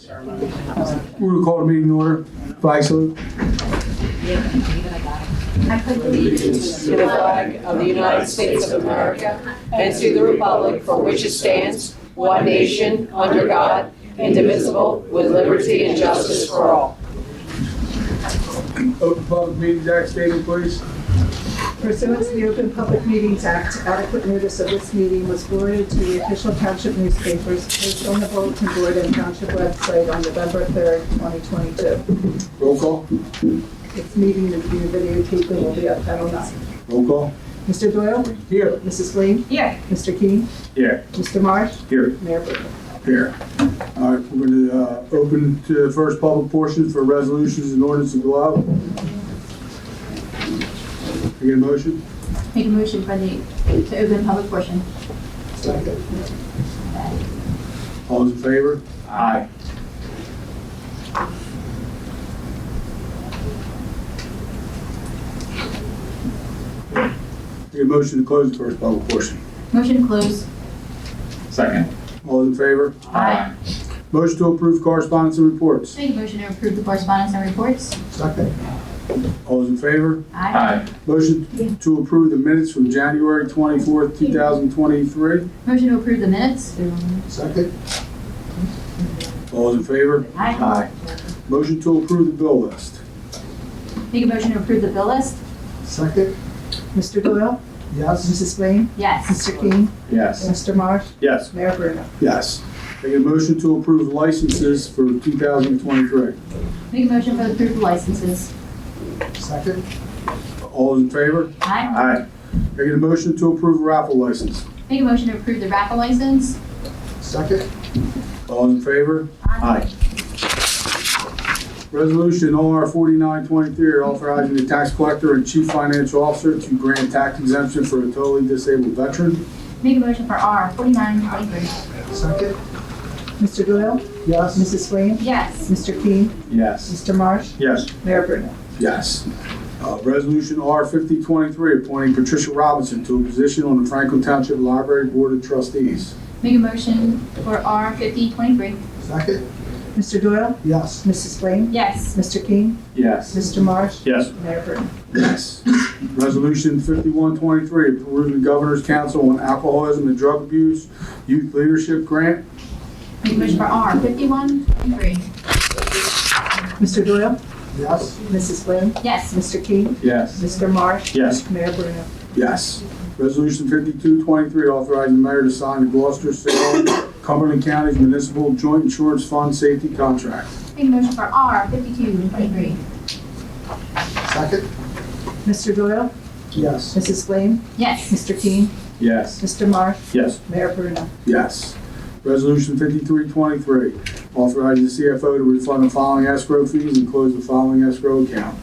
We're going to call the meeting to order. Flag salute. I pledge allegiance to the flag of the United States of America and to the republic for which it stands, one nation, under God, indivisible, with liberty and justice for all. Open Public Meetings Act statement, please. Pursuant to the Open Public Meetings Act, adequate notice of this meeting was forwarded to the official township newspapers, posted on the bulletin board and township website on November 3rd, 2022. Roll call. This meeting is being videotaped and will be up at 9. Roll call. Mr. Doyle? Here. Mrs. Flame? Here. Mr. Keane? Here. Mr. Marsh? Here. Mayor Burton? Here. All right, we're going to open to the first public portion for resolutions and ordinance of the law. Can I get a motion? Make a motion for to open public portion. Second. All those in favor? Aye. Get a motion to close the first public portion. Motion to close. Second. All those in favor? Aye. Motion to approve correspondence and reports. Make a motion to approve the correspondence and reports. Second. All those in favor? Aye. Motion to approve the minutes from January 24th, 2023. Motion to approve the minutes. Second. All those in favor? Aye. Motion to approve the bill list. Make a motion to approve the bill list. Second. Mr. Doyle? Yes. Mrs. Flame? Yes. Mr. Keane? Yes. Mr. Marsh? Yes. Mayor Burton? Yes. Make a motion to approve licenses for 2023. Make a motion for the approval licenses. Second. All those in favor? Aye. Make a motion to approve raffle license. Make a motion to approve the raffle license. Second. All those in favor? Aye. Resolution OR 4923 authorizing the tax collector and chief financial officer to grant tax exemption for a totally disabled veteran. Make a motion for R 4923. Second. Mr. Doyle? Yes. Mrs. Flame? Yes. Mr. Keane? Yes. Mr. Marsh? Yes. Mayor Burton? Yes. Resolution R 5023 appointing Patricia Robinson to a position on the Franklin Township Library Board of Trustees. Make a motion for R 5023. Second. Mr. Doyle? Yes. Mrs. Flame? Yes. Mr. Keane? Yes. Mr. Marsh? Yes. Mayor Burton? Yes. Resolution 5123, approving Governor's Council on Alcoholism and Drug Abuse Youth Leadership Grant. Make a motion for R 5123. Mr. Doyle? Yes. Mrs. Flame? Yes. Mr. Keane? Yes. Mr. Marsh? Yes. Mayor Burton? Yes. Resolution 5223, authorizing the mayor to sign the Gloucester, Salem, Cumberland County's Municipal Joint Insurance Fund Safety Contract. Make a motion for R 5223. Second. Mr. Doyle? Yes. Mrs. Flame? Yes. Mr. Keane? Yes. Mr. Marsh? Yes. Mayor Burton? Yes. Resolution 5323, authorizing the CFO to refund the following escrow fees and close the following escrow account.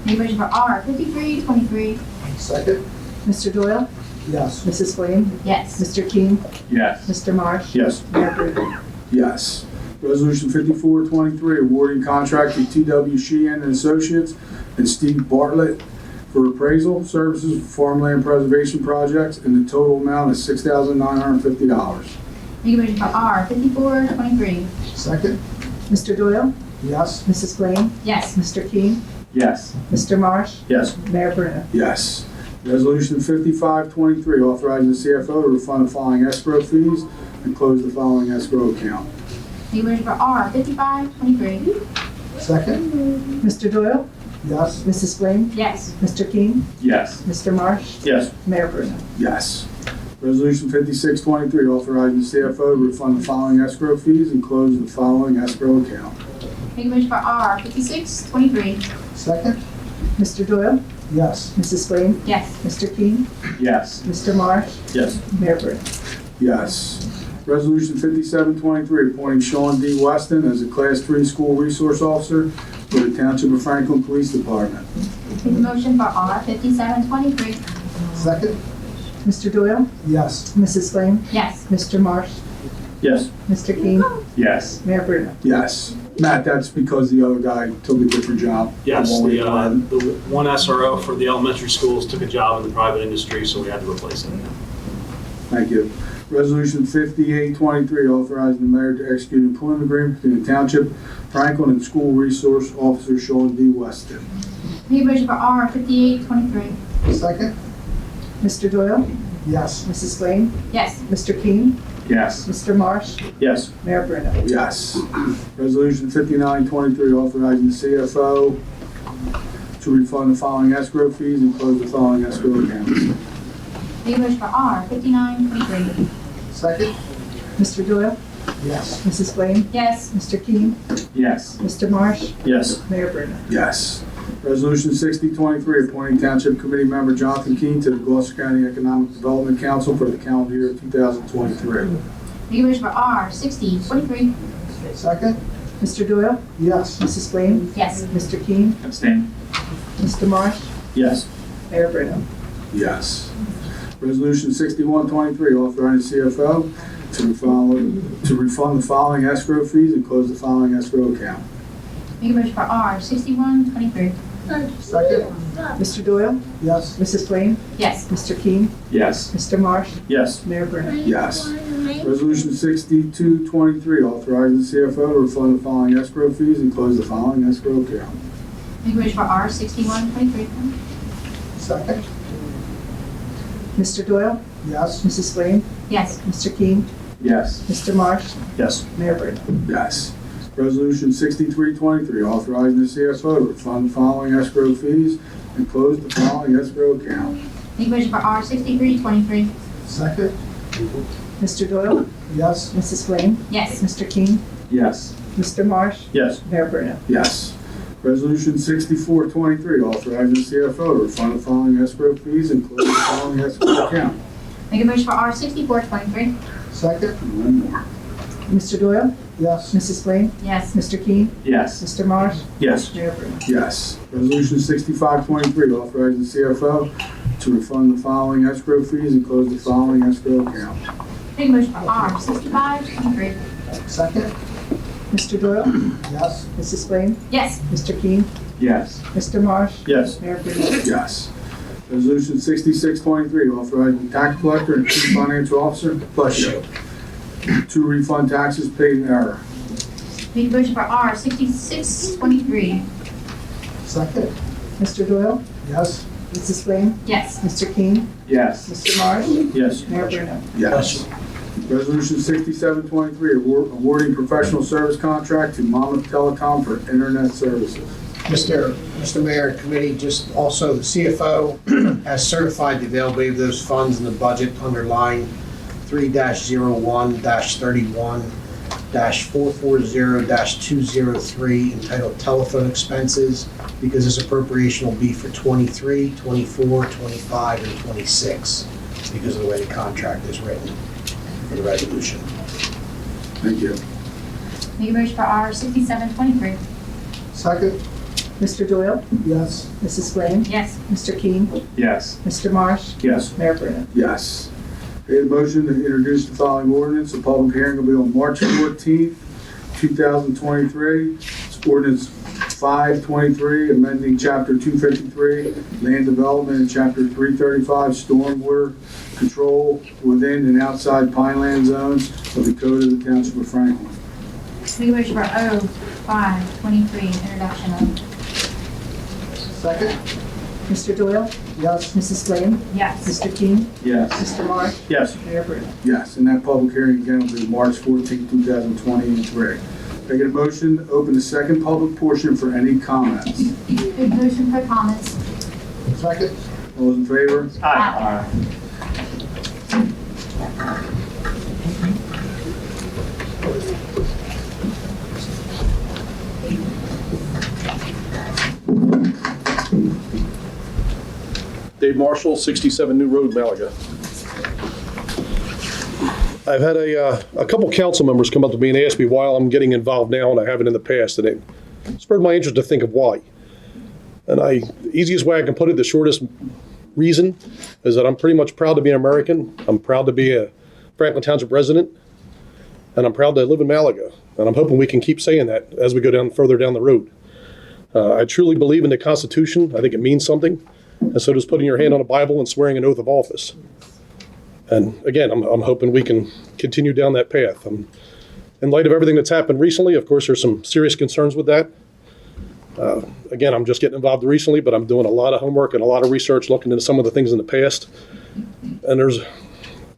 Make a motion for R 5323. Second. Mr. Doyle? Yes. Mrs. Flame? Yes. Mr. Keane? Yes. Mr. Marsh? Yes. Mayor Burton? Yes. Resolution 5423, awarding contract to T.W. Sheehan and Associates and Steve Bartelt for appraisal services for farmland preservation projects, and the total amount is $6,950. Make a motion for R 5423. Second. Mr. Doyle? Yes. Mrs. Flame? Yes. Mr. Keane? Yes. Mr. Marsh? Yes. Mayor Burton? Yes. Resolution 5523, authorizing the CFO to refund the following escrow fees and close the following escrow account. Make a motion for R 5523. Second. Mr. Doyle? Yes. Mrs. Flame? Yes. Mr. Keane? Yes. Mr. Marsh? Yes. Mayor Burton? Yes. Resolution 5623, authorizing the CFO to refund the following escrow fees and close the following escrow account. Make a motion for R 5623. Second. Mr. Doyle? Yes. Mrs. Flame? Yes. Mr. Keane? Yes. Mr. Marsh? Yes. Mayor Burton? Yes. Resolution 5723, appointing Sean D. Weston as a Class 3 School Resource Officer for the Township of Franklin Police Department. Make a motion for R 5723. Second. Mr. Doyle? Yes. Mrs. Flame? Yes. Mr. Marsh? Yes. Mr. Keane? Yes. Mayor Burton? Yes. Matt, that's because the other guy took a different job. Yes, From what we learned. the one SRO for the elementary schools took a job in the private industry, so we had to replace him. Thank you. Resolution 5823, authorizing the mayor to execute an employment agreement between the Township, Franklin, and School Resource Officer Sean D. Weston. Make a motion for R 5823. Second? Mr. Doyle? Yes. Mrs. Blaine? Yes. Mr. King? Yes. Mr. Marsh? Yes. Mayor Bruno? Yes. Resolution 5923, authorizing the CFO to refund the following escrow fees and close the following escrow accounts. Make a motion for R 5923. Second? Mr. Doyle? Yes. Mrs. Blaine? Yes. Mr. King? Yes. Mr. Marsh? Yes. Mayor Bruno? Yes. Resolution 6023, appointing Township Committee Member Jonathan Keene to the Gloucester County Economic Development Council for the calendar year 2023. Make a motion for R 6023. Second? Mr. Doyle? Yes. Mrs. Blaine? Yes. Mr. King? Abstain. Mr. Marsh? Yes. Mayor Bruno? Yes. Resolution 6123, authorizing CFO to refund the following escrow fees and close the following escrow account. Make a motion for R 6123. Second? Mr. Doyle? Yes. Mrs. Blaine? Yes. Mr. King? Yes. Mr. Marsh? Yes. Mayor Bruno? Yes. Resolution 6223, authorizing CFO to refund the following escrow fees and close the following escrow account. Make a motion for R 6123. Second? Mr. Doyle? Yes. Mrs. Blaine? Yes. Mr. King? Yes. Mr. Marsh? Yes. Mayor Bruno? Yes. Resolution 6323, authorizing the CFO to refund the following escrow fees and close the following escrow account. Make a motion for R 6323. Second? Mr. Doyle? Yes. Mrs. Blaine? Yes. Mr. King? Yes. Mr. Marsh? Yes. Mayor Bruno? Yes. Resolution 6423, authorizing the CFO to refund the following escrow fees and close the following escrow account. Make a motion for R 6423. Second? And one more. Mr. Doyle? Yes. Mrs. Blaine? Yes. Mr. King? Yes. Mr. Marsh? Yes. Mayor Bruno? Yes. Resolution 6523, authorizing the CFO to refund the following escrow fees and close the following escrow account. Make a motion for R 6523. Second? Mr. Doyle? Yes. Mrs. Blaine? Yes. Mr. King? Yes. Mr. Marsh? Yes. Mayor Bruno? Yes. Resolution 6623, authorizing the tax collector and chief financial officer, bless you, to refund taxes paid in error. Make a motion for R 6623. Second? Mr. Doyle? Yes. Mrs. Blaine? Yes. Mr. King? Yes. Mr. Marsh? Yes. Mayor Bruno? Yes. Resolution 6723, awarding professional service contract to Monmouth Telecom for internet services. Mr. Mayor and Committee, just also the CFO has certified the availability of those funds in the budget under line 3-01-31-440-203 entitled telephone expenses, because this appropriation will be for 23, 24, 25, and 26 because of the way the contract is written for the resolution. Thank you. Make a motion for R 6723. Second? Mr. Doyle? Yes. Mrs. Blaine? Yes. Mr. King? Yes. Mr. Marsh? Yes. Mayor Bruno? Yes. Need a motion to introduce the following ordinance. The public hearing will be on March 14th, 2023. It's ordinance 523, amending Chapter 253, Land Development, and Chapter 335, Stormwater Control within and outside Pineland zones of the Code of the Township of Franklin. Make a motion for O 523, introduction of. Second? Mr. Doyle? Yes. Mrs. Blaine? Yes. Mr. King? Yes. Mr. Marsh? Yes. Mayor Bruno? Yes, and that public hearing again will be March 14th, 2023. Can I get a motion to open the second public portion for any comments? Make a motion for comments. Second? All those in favor? Aye. Dave Marshall, 67 New Road, Malaga. I've had a couple council members come up to me and ask me why I'm getting involved now, and I haven't in the past, and it spurred my interest to think of why. And the easiest way I can put it, the shortest reason, is that I'm pretty much proud to be an American. I'm proud to be a Franklin Township resident, and I'm proud to live in Malaga. And I'm hoping we can keep saying that as we go further down the road. I truly believe in the Constitution. I think it means something. And so does putting your hand on a Bible and swearing an oath of office. And again, I'm hoping we can continue down that path. In light of everything that's happened recently, of course, there's some serious concerns with that. Again, I'm just getting involved recently, but I'm doing a lot of homework and a lot of research looking into some of the things in the past. And there's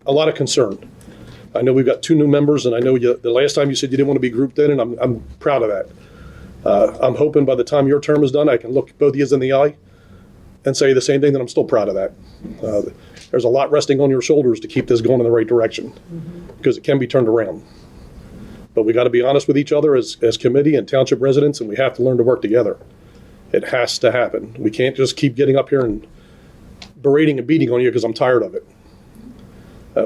a lot of concern. I know we've got 2 new members, and I know the last time you said you didn't want to be grouped in, and I'm proud of that. I'm hoping by the time your term is done, I can look both of you in the eye and say the same thing, that I'm still proud of that. There's a lot resting on your shoulders to keep this going in the right direction, because it can be turned around. But we got to be honest with each other as committee and township residents, and we have to learn to work together. It has to happen. We can't just keep getting up here and berating and beating on you because I'm tired of it.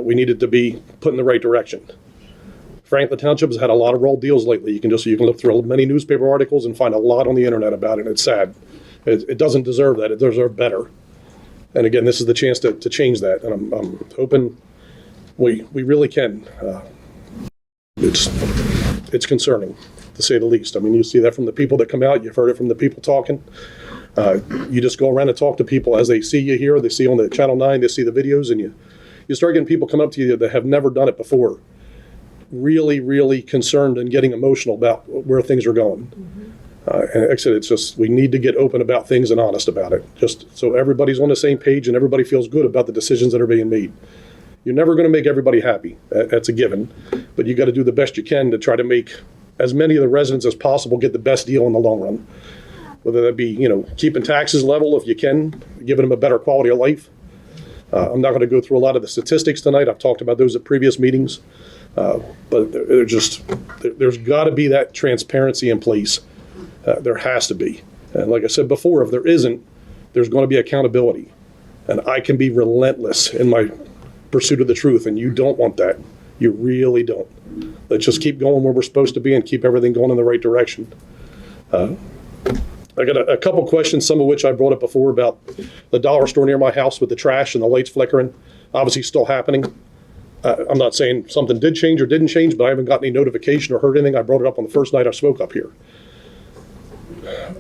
We needed to be put in the right direction. Franklin Township has had a lot of raw deals lately. You can look through many newspaper articles and find a lot on the internet about it, and it's sad. It doesn't deserve that. It deserves better. And again, this is the chance to change that, and I'm hoping we really can. It's concerning, to say the least. I mean, you see that from the people that come out. You've heard it from the people talking. You just go around and talk to people as they see you here. They see on the Channel 9, they see the videos, and you start getting people come up to you that have never done it before, really, really concerned and getting emotional about where things are going. And like I said, it's just, we need to get open about things and honest about it, just so everybody's on the same page and everybody feels good about the decisions that are being made. You're never going to make everybody happy. That's a given. But you got to do the best you can to try to make as many of the residents as possible get the best deal in the long run. Whether that be, keeping taxes level if you can, giving them a better quality of life. I'm not going to go through a lot of the statistics tonight. I've talked about those at previous meetings. But there's got to be that transparency in place. There has to be. And like I said before, if there isn't, there's going to be accountability. And I can be relentless in my pursuit of the truth, and you don't want that. You really don't. Let's just keep going where we're supposed to be and keep everything going in the right direction. I got a couple questions, some of which I brought up before, about the dollar store near my house with the trash and the lights flickering. Obviously still happening. I'm not saying something did change or didn't change, but I haven't gotten any notification or heard anything. I brought it up on the first night I spoke up here.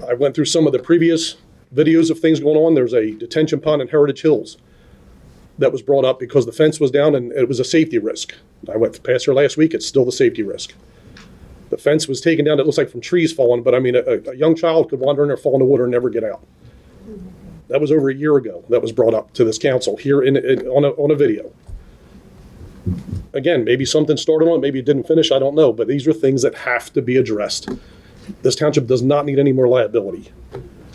I went through some of the previous videos of things going on. There's a detention pond in Heritage Hills that was brought up because the fence was down and it was a safety risk. I went past here last week. It's still the safety risk. The fence was taken down. It looks like from trees falling, but I mean, a young child could wander in there, fall in the water, and never get out. That was over a year ago. That was brought up to this council here on a video. Again, maybe something started on it, maybe it didn't finish, I don't know, but these are things that have to be addressed. This township does not need any more liability.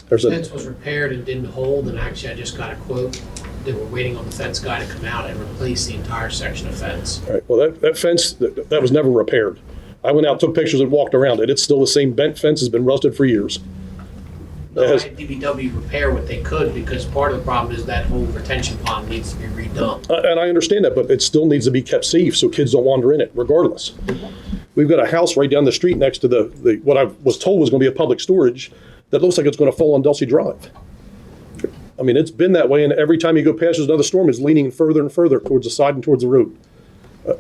The fence was repaired and didn't hold, and actually I just got a quote that we're waiting on the fence guy to come out and replace the entire section of fence. All right, well, that fence, that was never repaired. I went out, took pictures, and walked around it. It's still the same bent fence, has been rusted for years. No, I had DBW repair what they could, because part of the problem is that whole retention pond needs to be redone. And I understand that, but it still needs to be kept safe so kids don't wander in it, regardless. We've got a house right down the street next to the what I was told was going to be a public storage that looks like it's going to fall on Dulcie Drive. I mean, it's been that way, and every time you go past, there's another storm is leaning further and further towards the side and towards the road.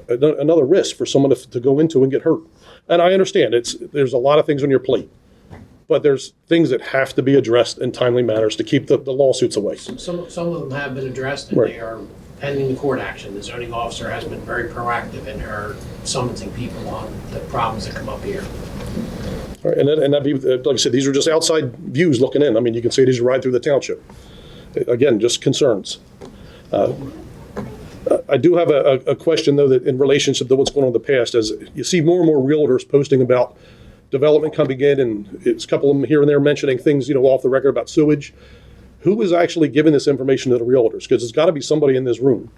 Another risk for someone to go into and get hurt. And I understand there's a lot of things on your plate, but there's things that have to be addressed in timely manners to keep the lawsuits away. Some of them have been addressed, and Right. they are pending the court action. The zoning officer has been very proactive in her summoning people on the problems that come up here. All right, and that'd be, like I said, these are just outside views looking in. I mean, you can see it as you ride through the township. Again, just concerns. I do have a question, though, that in relationship to what's going on in the past, as you see more and more realtors posting about development coming in, and it's a couple of them here and there mentioning things, off the record about sewage. Who is actually giving this information to the realtors? Because it's got to be somebody in this room.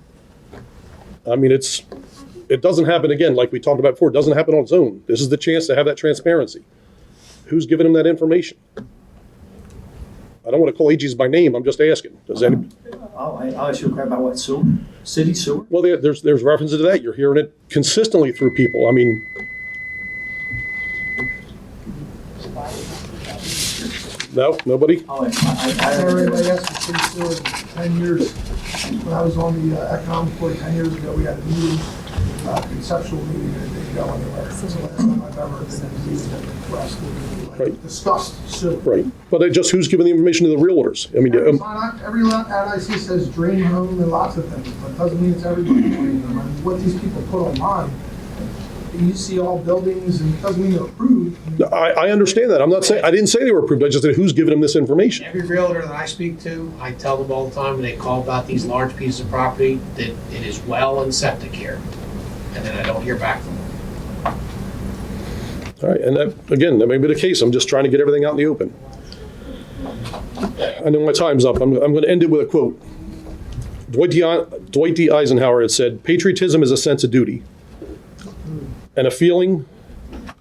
I mean, it doesn't happen again, like we talked about before. It doesn't happen on its own. This is the chance to have that transparency. Who's giving them that information? I don't want to call AGs by name. I'm just asking. Does any? I'll ask you a question about what sewer? City sewer? Well, there's references to that. You're hearing it consistently through people. I mean, no, nobody. Oh, Sorry, I asked for city sewer 10 years. When I was on the economic board 10 years ago, we had a meeting. conceptual meeting that didn't go anywhere. It's the last time I've ever been in a meeting that request Right. discussed sewer. Right. But it just, who's giving the information to the realtors? I mean, Every ad I see says dream home and lots of things, but it doesn't mean it's everybody dreaming them. I mean, what these people put online, you see all buildings, and it doesn't mean they're approved. I understand that. I'm not saying, I didn't say they were approved. I just said, who's giving them this information? Every realtor that I speak to, I tell them all the time when they call about these large pieces of property that it is well and septic here. And then I don't hear back from them. All right, and that, again, that may be the case. I'm just trying to get everything out in the open. I know my time's up. I'm going to end it with a quote. Dwight D. Eisenhower had said, "Patriotism is a sense of duty, and a feeling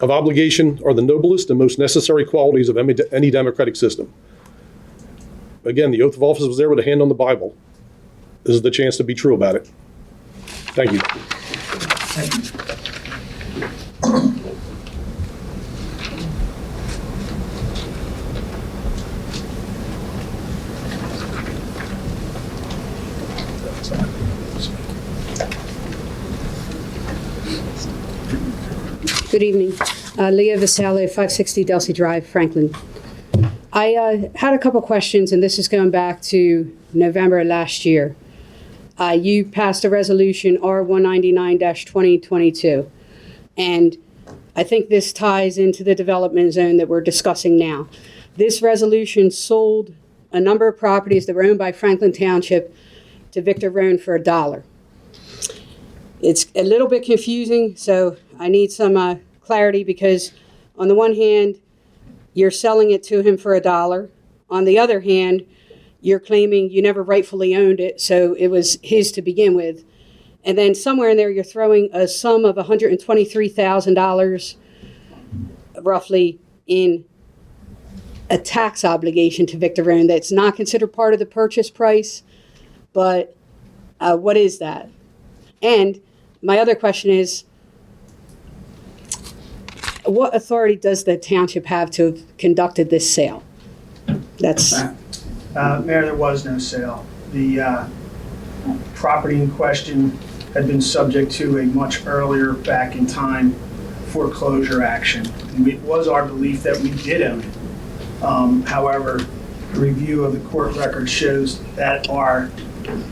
of obligation are the noblest and most necessary qualities of any democratic system." Again, the oath of office was there with a hand on the Bible. This is the chance to be true about it. Thank you. Good evening. Leah Vassallo, 560 Delsey Drive, Franklin. I had a couple questions, and this is going back to November last year. You passed a resolution R199-2022, and I think this ties into the development zone that we're discussing now. This resolution sold a number of properties that were owned by Franklin Township to Victor Rohn for $1. It's a little bit confusing, so I need some clarity, because on the one hand, you're selling it to him for $1. On the other hand, you're claiming you never rightfully owned it, so it was his to begin with. And then somewhere in there, you're throwing a sum of $123,000 roughly in a tax obligation to Victor Rohn that's not considered part of the purchase price. But what is that? And my other question is, what authority does the township have to have conducted this sale? That's Mayor, there was no sale. The property in question had been subject to a much earlier back in time foreclosure action. And it was our belief that we did own it. However, a review of the court record shows that our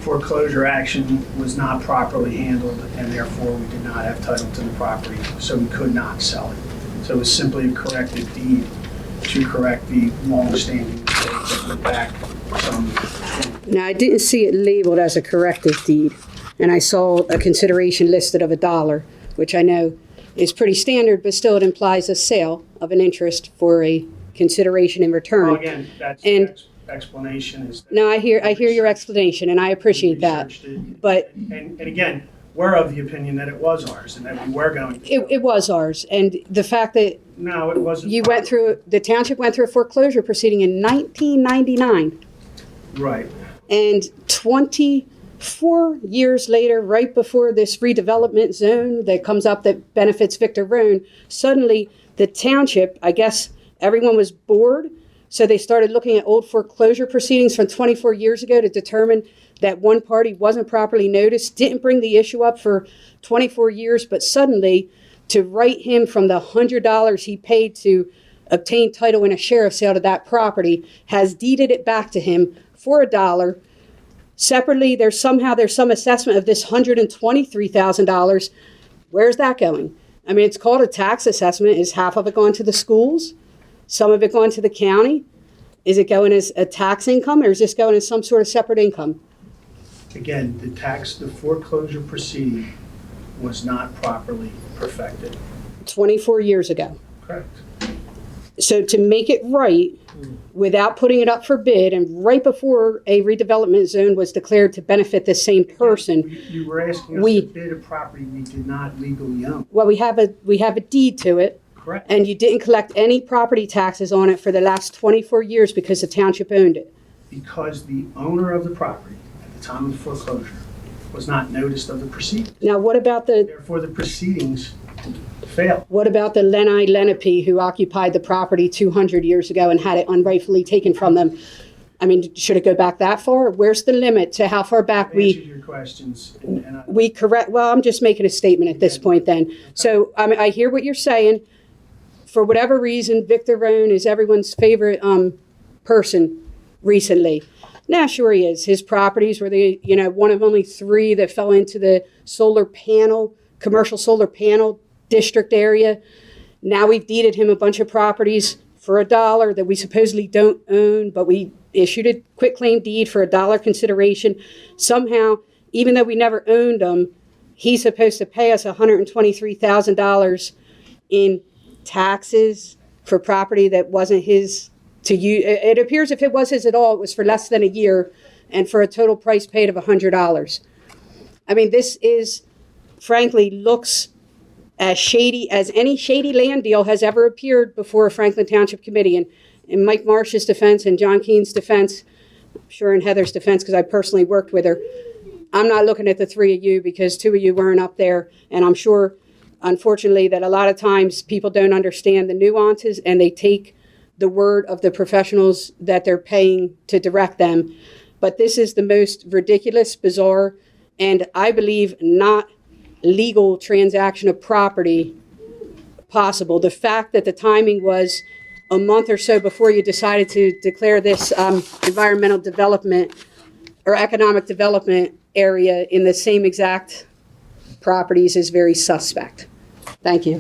foreclosure action was not properly handled, and therefore we did not have title to the property, so we could not sell it. So it was simply a corrected deed to correct the long-standing mistake that went back some. Now, I didn't see it labeled as a corrective deed, and I saw a consideration listed of $1, which I know is pretty standard, but still it implies a sale of an interest for a consideration in return. Well, again, that's And- the explanation is. That No, I hear your explanation, and I appreciate that. researched it. But And again, we're of the opinion that it was ours and that we were going to. it was ours, and the fact that No, it wasn't. the township went through a foreclosure proceeding in 1999. Right. And 24 years later, right before this redevelopment zone that comes up that benefits Victor Rohn, suddenly the township, I guess everyone was bored, so they started looking at old foreclosure proceedings from 24 years ago to determine that one party wasn't properly noticed, didn't bring the issue up for 24 years, but suddenly to write him from the $100 he paid to obtain title in a sheriff's sale to that property, has deeded it back to him for $1. Separately, there's some assessment of this $123,000. Where's that going? I mean, it's called a tax assessment. Is half of it going to the schools? Some of it going to the county? Is it going as a tax income, or is this going as some sort of separate income? Again, the foreclosure proceeding was not properly perfected. 24 years ago. Correct. So to make it right, without putting it up for bid, and right before a redevelopment zone was declared to benefit the same person, You were asking us We- to bid a property we did not legally own. well, we have a deed to it, Correct. and you didn't collect any property taxes on it for the last 24 years because the township owned it. Because the owner of the property at the time of the foreclosure was not noticed of the proceedings. Now, what about the Therefore, the proceedings failed. Lenape who occupied the property 200 years ago and had it unrightfully taken from them? I mean, should it go back that far? Where's the limit to how far back Answered your questions. we correct? Well, I'm just making a statement at this point then. So I hear what you're saying. For whatever reason, Victor Rohn is everyone's favorite person recently. Now, sure he is. His properties were one of only 3 that fell into the commercial solar panel district area. Now we've deeded him a bunch of properties for $1 that we supposedly don't own, but we issued a quitclaim deed for $1 consideration. Somehow, even though we never owned them, he's supposed to pay us $123,000 in taxes for property that wasn't his to use. It appears if it was his at all, it was for less than a year and for a total price paid of $100. I mean, this is, frankly, looks as shady as any shady land deal has ever appeared before a Franklin Township Committee. And in Mike Marsh's defense and John Keene's defense, I'm sure in Heather's defense, because I personally worked with her, I'm not looking at the 3 of you because 2 of you weren't up there. And I'm sure, unfortunately, that a lot of times people don't understand the nuances and they take the word of the professionals that they're paying to direct them. But this is the most ridiculous, bizarre, and I believe not legal transaction of property possible. The fact that the timing was a month or so before you decided to declare this environmental development or economic development area in the same exact properties is very suspect. Thank you.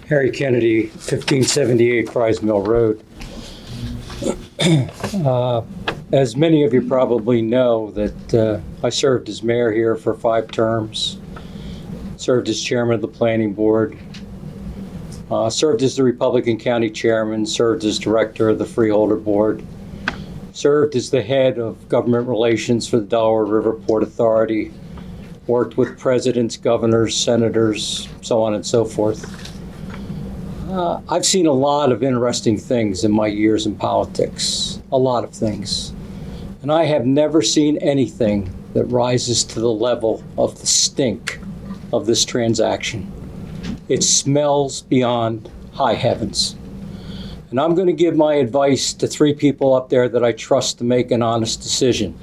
Harry Kennedy, 1578 Fries Mill Road. As many of you probably know, that I served as mayor here for 5 terms, served as chairman of the planning board, served as the Republican County chairman, served as director of the freeholder board, served as the head of government relations for the Delaware River Port Authority, worked with presidents, governors, senators, so on and so forth. I've seen a lot of interesting things in my years in politics, a lot of things. And I have never seen anything that rises to the level of the stink of this transaction. It smells beyond high heavens. And I'm going to give my advice to 3 people up there that I trust to make an honest decision.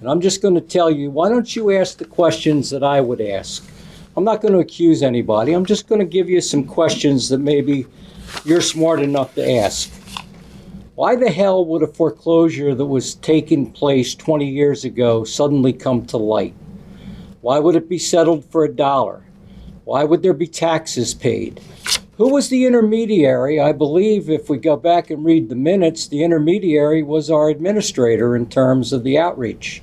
And I'm just going to tell you, why don't you ask the questions that I would ask? I'm not going to accuse anybody. I'm just going to give you some questions that maybe you're smart enough to ask. Why the hell would a foreclosure that was taking place 20 years ago suddenly come to light? Why would it be settled for $1? Why would there be taxes paid? Who was the intermediary? I believe if we go back and read the minutes, the intermediary was our administrator in terms of the outreach.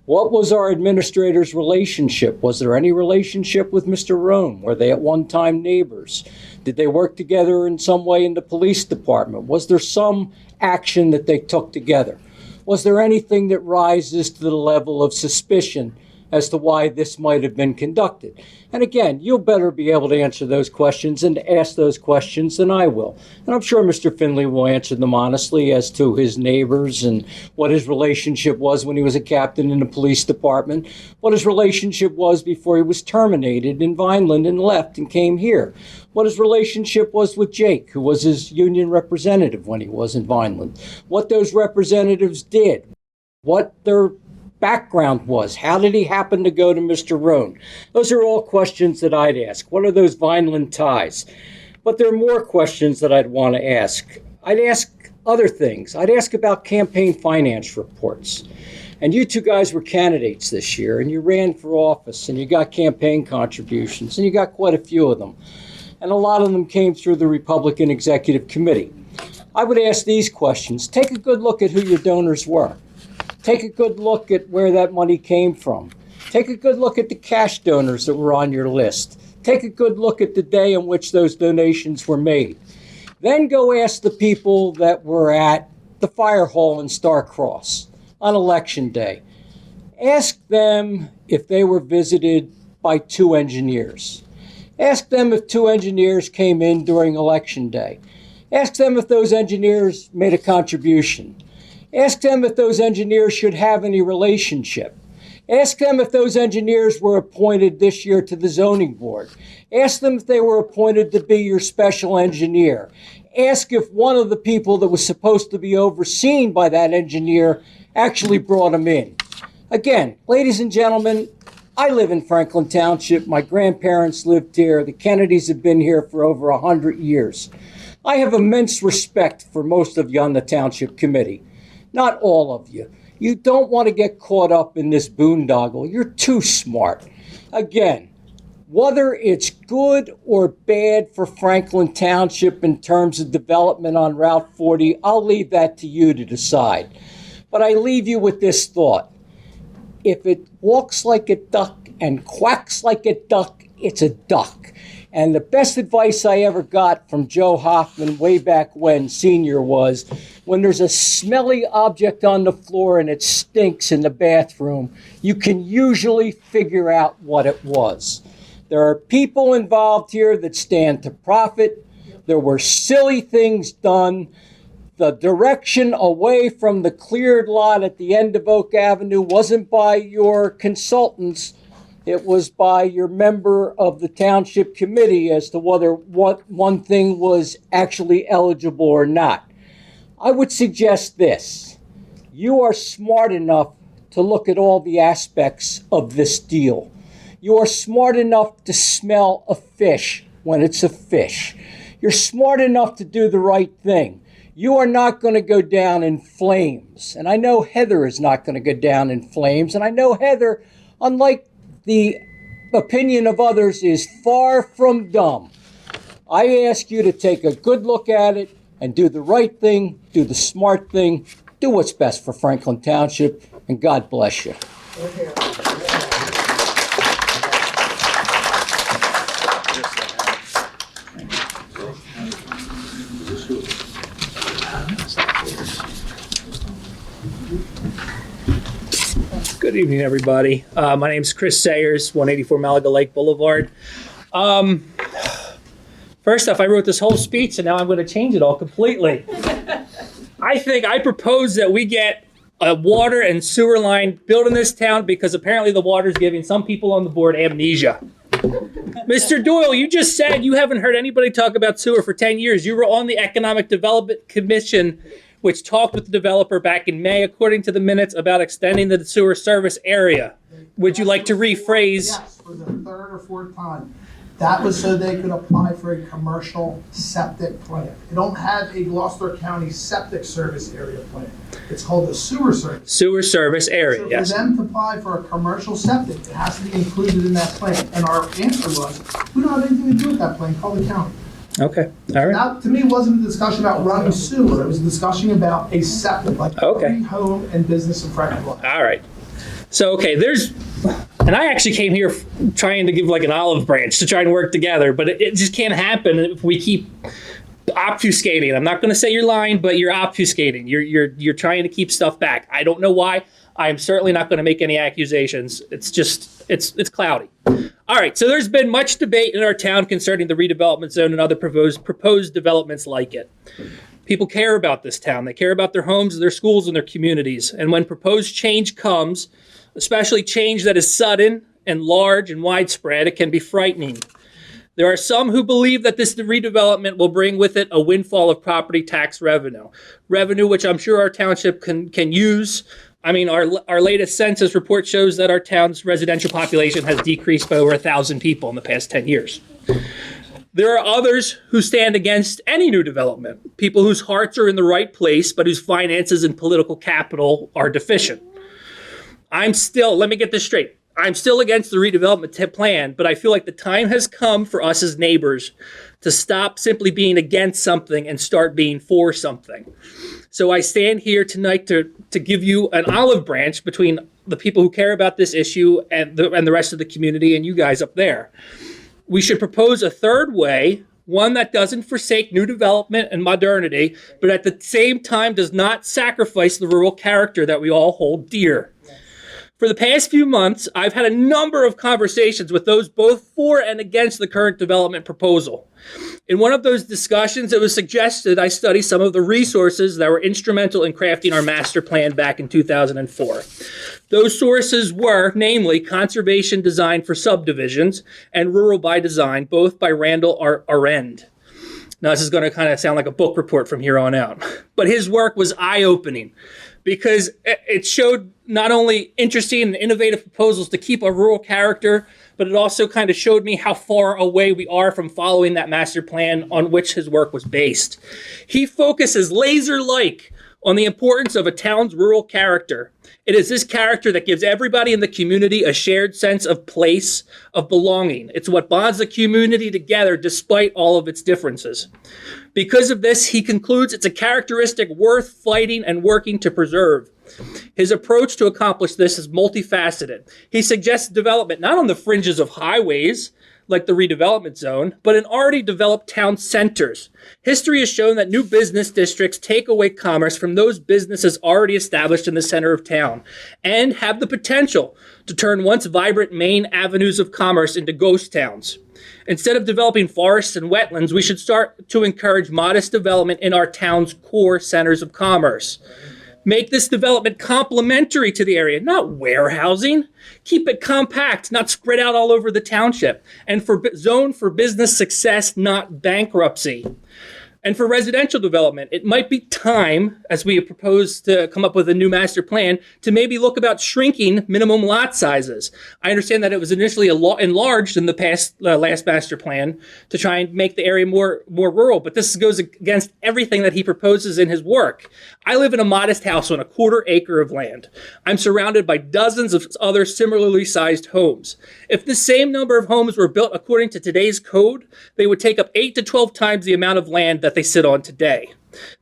What was our administrator's relationship? Was there any relationship with Mr. Rohn? Were they at one time neighbors? Did they work together in some way in the police department? Was there some action that they took together? Was there anything that rises to the level of suspicion as to why this might have been conducted? And again, you'll better be able to answer those questions and to ask those questions than I will. And I'm sure Mr. Finley will answer them honestly as to his neighbors and what his relationship was when he was a captain in the police department, what his relationship was before he was terminated in Vineland and left and came here, what his relationship was with Jake, who was his union representative when he was in Vineland, what those representatives did, what their background was. How did he happen to go to Mr. Rohn? Those are all questions that I'd ask. What are those Vineland ties? But there are more questions that I'd want to ask. I'd ask other things. I'd ask about campaign finance reports. And you 2 guys were candidates this year, and you ran for office, and you got campaign contributions, and you got quite a few of them. And a lot of them came through the Republican Executive Committee. I would ask these questions. Take a good look at who your donors were. Take a good look at where that money came from. Take a good look at the cash donors that were on your list. Take a good look at the day in which those donations were made. Then go ask the people that were at the fire hall in Starcross on Election Day. Ask them if they were visited by 2 engineers. Ask them if 2 engineers came in during Election Day. Ask them if those engineers made a contribution. Ask them if those engineers should have any relationship. Ask them if those engineers were appointed this year to the zoning board. Ask them if they were appointed to be your special engineer. Ask if one of the people that was supposed to be overseen by that engineer actually brought him in. Again, ladies and gentlemen, I live in Franklin Township. My grandparents lived here. The Kennedys have been here for over 100 years. I have immense respect for most of you on the Township Committee. Not all of you. You don't want to get caught up in this boondoggle. You're too smart. Again, whether it's good or bad for Franklin Township in terms of development on Route 40, I'll leave that to you to decide. But I leave you with this thought. If it walks like a duck and quacks like a duck, it's a duck. And the best advice I ever got from Joe Hoffman way back when, senior, was when there's a smelly object on the floor and it stinks in the bathroom, you can usually figure out what it was. There are people involved here that stand to profit. There were silly things done. The direction away from the cleared lot at the end of Oak Avenue wasn't by your consultants. It was by your member of the Township Committee as to whether what one thing was actually eligible or not. I would suggest this. You are smart enough to look at all the aspects of this deal. You are smart enough to smell a fish when it's a fish. You're smart enough to do the right thing. You are not going to go down in flames. And I know Heather is not going to go down in flames. And I know Heather, unlike the opinion of others, is far from dumb. I ask you to take a good look at it and do the right thing, do the smart thing, do what's best for Franklin Township, and God bless you. Good evening, everybody. My name's Chris Sayers, 184 Malaga Lake Boulevard. First off, I wrote this whole speech, and now I'm going to change it all completely. I propose that we get a water and sewer line built in this town because apparently the water is giving some people on the board amnesia. Mr. Doyle, you just said you haven't heard anybody talk about sewer for 10 years. You were on the Economic Development Commission, which talked with the developer back in May, according to the minutes, about extending the sewer service area. Would you like to rephrase? Yes, for the third or fourth time. That was so they could apply for a commercial septic plan. They don't have a Gloucester County septic service area plan. It's called a sewer service. Sewer service area, So yes. for them to apply for a commercial septic, it has to be included in that plan. And our answer was, we don't have anything to do with that plan, call the county. Okay, all right. That, to me, wasn't a discussion about running sewer. It was a discussion about a septic, like every home and business in Franklin. All right. So, okay, and I actually came here trying to give like an olive branch to try and work together, but it just can't happen if we keep obfuscating. I'm not going to say you're lying, but you're obfuscating. You're trying to keep stuff back. I don't know why. I'm certainly not going to make any accusations. It's just, it's cloudy. All right, so there's been much debate in our town concerning the redevelopment zone and other proposed developments like it. People care about this town. They care about their homes, their schools, and their communities. And when proposed change comes, especially change that is sudden and large and widespread, it can be frightening. There are some who believe that this redevelopment will bring with it a windfall of property tax revenue which I'm sure our township can use. I mean, our latest census report shows that our town's residential population has decreased by over 1,000 people in the past 10 years. There are others who stand against any new development, people whose hearts are in the right place, but whose finances and political capital are deficient. Let me get this straight. I'm still against the redevelopment plan, but I feel like the time has come for us as neighbors to stop simply being against something and start being for something. So I stand here tonight to give you an olive branch between the people who care about this issue and the rest of the community and you guys up there. We should propose a third way, one that doesn't forsake new development and modernity, but at the same time does not sacrifice the rural character that we all hold dear. For the past few months, I've had a number of conversations with those both for and against the current development proposal. In one of those discussions, it was suggested I study some of the resources that were instrumental in crafting our master plan back in 2004. Those sources were, namely, Conservation Design for Subdivisions and Rural by Design, both by Randall Arend. Now, this is going to kind of sound like a book report from here on out, but his work was eye-opening because it showed not only interesting and innovative proposals to keep a rural character, but it also kind of showed me how far away we are from following that master plan on which his work was based. He focuses laser-like on the importance of a town's rural character. It is this character that gives everybody in the community a shared sense of place, of belonging. It's what bonds the community together despite all of its differences. Because of this, he concludes it's a characteristic worth fighting and working to preserve. His approach to accomplish this is multifaceted. He suggests development not on the fringes of highways, like the redevelopment zone, but in already developed town centers. History has shown that new business districts take away commerce from those businesses already established in the center of town and have the potential to turn once vibrant main avenues of commerce into ghost towns. Instead of developing forests and wetlands, we should start to encourage modest development in our town's core centers of commerce. Make this development complementary to the area, not warehousing. Keep it compact, not spread out all over the township. And zone for business success, not bankruptcy. And for residential development, it might be time, as we propose to come up with a new master plan, to maybe look about shrinking minimum lot sizes. I understand that it was initially enlarged in the last master plan to try and make the area more rural, but this goes against everything that he proposes in his work. I live in a modest house on a 1/4 acre of land. I'm surrounded by dozens of other similarly sized homes. If the same number of homes were built according to today's code, they would take up 8 to 12 times the amount of land that they sit on today.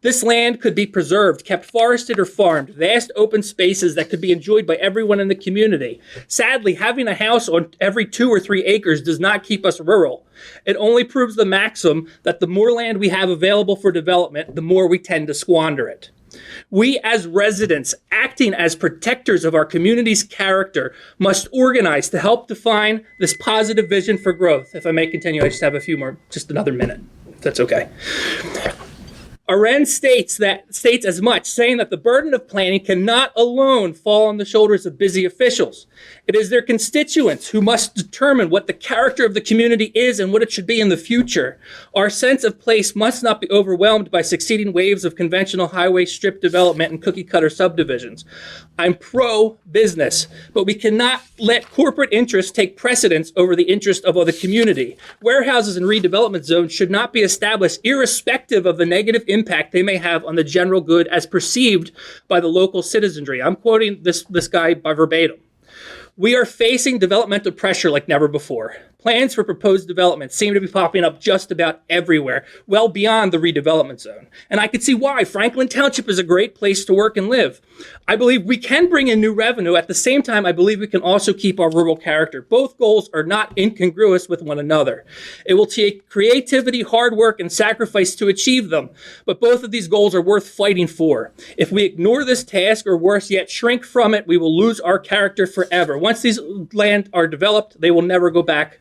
This land could be preserved, kept forested or farmed, vast open spaces that could be enjoyed by everyone in the community. Sadly, having a house on every 2 or 3 acres does not keep us rural. It only proves the maxim that the more land we have available for development, the more we tend to squander it. We as residents, acting as protectors of our community's character, must organize to help define this positive vision for growth. If I may continue, I just have just another minute, if that's okay. Arend states as much, saying that the burden of planning cannot alone fall on the shoulders of busy officials. It is their constituents who must determine what the character of the community is and what it should be in the future. Our sense of place must not be overwhelmed by succeeding waves of conventional highway strip development and cookie-cutter subdivisions. I'm pro-business, but we cannot let corporate interests take precedence over the interest of the community. Warehouses and redevelopment zones should not be established irrespective of the negative impact they may have on the general good as perceived by the local citizenry. I'm quoting this guy by verbatim. We are facing developmental pressure like never before. Plans for proposed development seem to be popping up just about everywhere, well beyond the redevelopment zone. And I can see why. Franklin Township is a great place to work and live. I believe we can bring in new revenue. At the same time, I believe we can also keep our rural character. Both goals are not incongruous with one another. It will take creativity, hard work, and sacrifice to achieve them, but both of these goals are worth fighting for. If we ignore this task, or worse yet, shrink from it, we will lose our character forever. Once these land are developed, they will never go back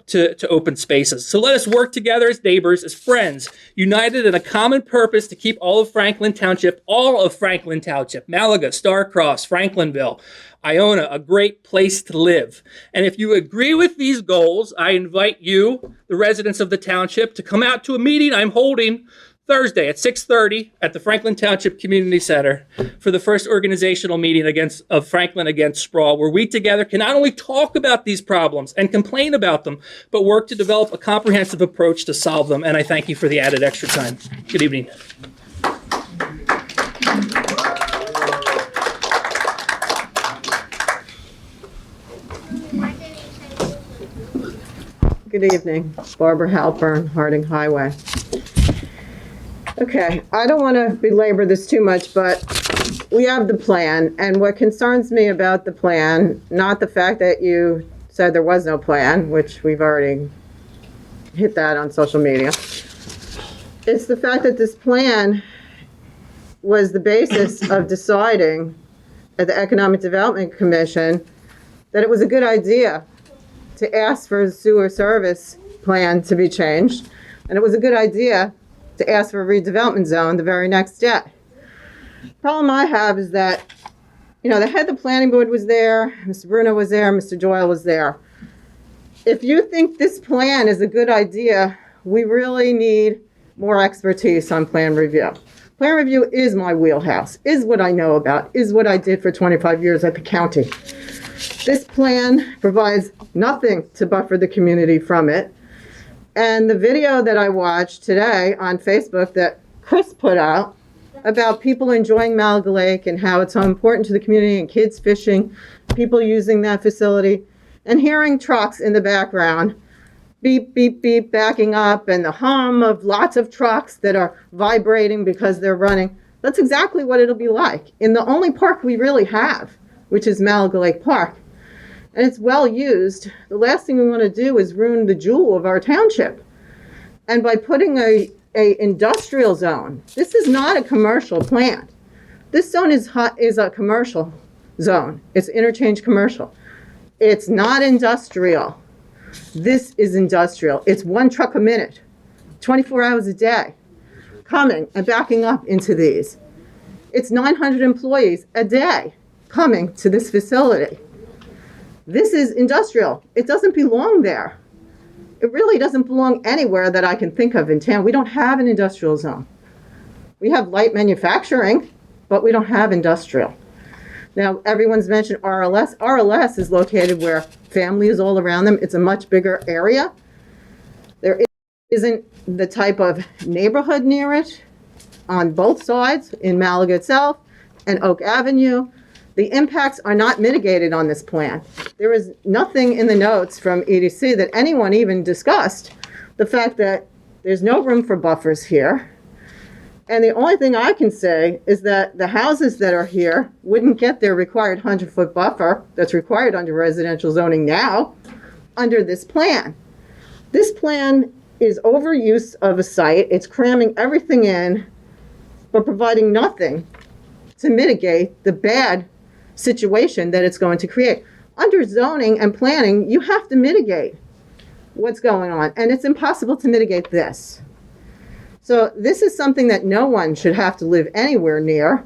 to open spaces. So let us work together as neighbors, as friends, united in a common purpose to keep all of Franklin Township, Malaga, Starcross, Franklinville, Iona, a great place to live. And if you agree with these goals, I invite you, the residents of the township, to come out to a meeting I'm holding Thursday at 6:30 at the Franklin Township Community Center for the first organizational meeting of Franklin Against Sprawl, where we together can not only talk about these problems and complain about them, but work to develop a comprehensive approach to solve them. And I thank you for the added extra time. Good evening. Good evening. Barbara Halpern, Harding Highway. Okay, I don't want to belabor this too much, but we have the plan, and what concerns me about the plan, not the fact that you said there was no plan, which we've already hit that on social media, it's the fact that this plan was the basis of deciding at the Economic Development Commission that it was a good idea to ask for a sewer service plan to be changed, and it was a good idea to ask for a redevelopment zone the very next day. Problem I have is that, the head of the planning board was there, Mr. Bruno was there, Mr. Doyle was there. If you think this plan is a good idea, we really need more expertise on plan review. Plan review is my wheelhouse, is what I know about, is what I did for 25 years at the county. This plan provides nothing to buffer the community from it. And the video that I watched today on Facebook that Chris put out about people enjoying Malaga Lake and how it's so important to the community and kids fishing, people using that facility, and hearing trucks in the background, beep, beep, beep, backing up, and the hum of lots of trucks that are vibrating because they're running. That's exactly what it'll be like in the only park we really have, which is Malaga Lake Park. And it's well used. The last thing we want to do is ruin the jewel of our township. And by putting a industrial zone, this is not a commercial plant. This zone is a commercial zone. It's interchange commercial. It's not industrial. This is industrial. It's 1 truck a minute, 24 hours a day, coming and backing up into these. It's 900 employees a day coming to this facility. This is industrial. It doesn't belong there. It really doesn't belong anywhere that I can think of in town. We don't have an industrial zone. We have light manufacturing, but we don't have industrial. Now, everyone's mentioned RLS. RLS is located where family is all around them. It's a much bigger area. There isn't the type of neighborhood near it on both sides, in Malaga itself and Oak Avenue. The impacts are not mitigated on this plan. There is nothing in the notes from EDC that anyone even discussed the fact that there's no room for buffers here. And the only thing I can say is that the houses that are here wouldn't get their required 100-foot buffer that's required under residential zoning now under this plan. This plan is overuse of a site. It's cramming everything in, but providing nothing to mitigate the bad situation that it's going to create. Under zoning and planning, you have to mitigate what's going on, and it's impossible to mitigate this. So this is something that no one should have to live anywhere near.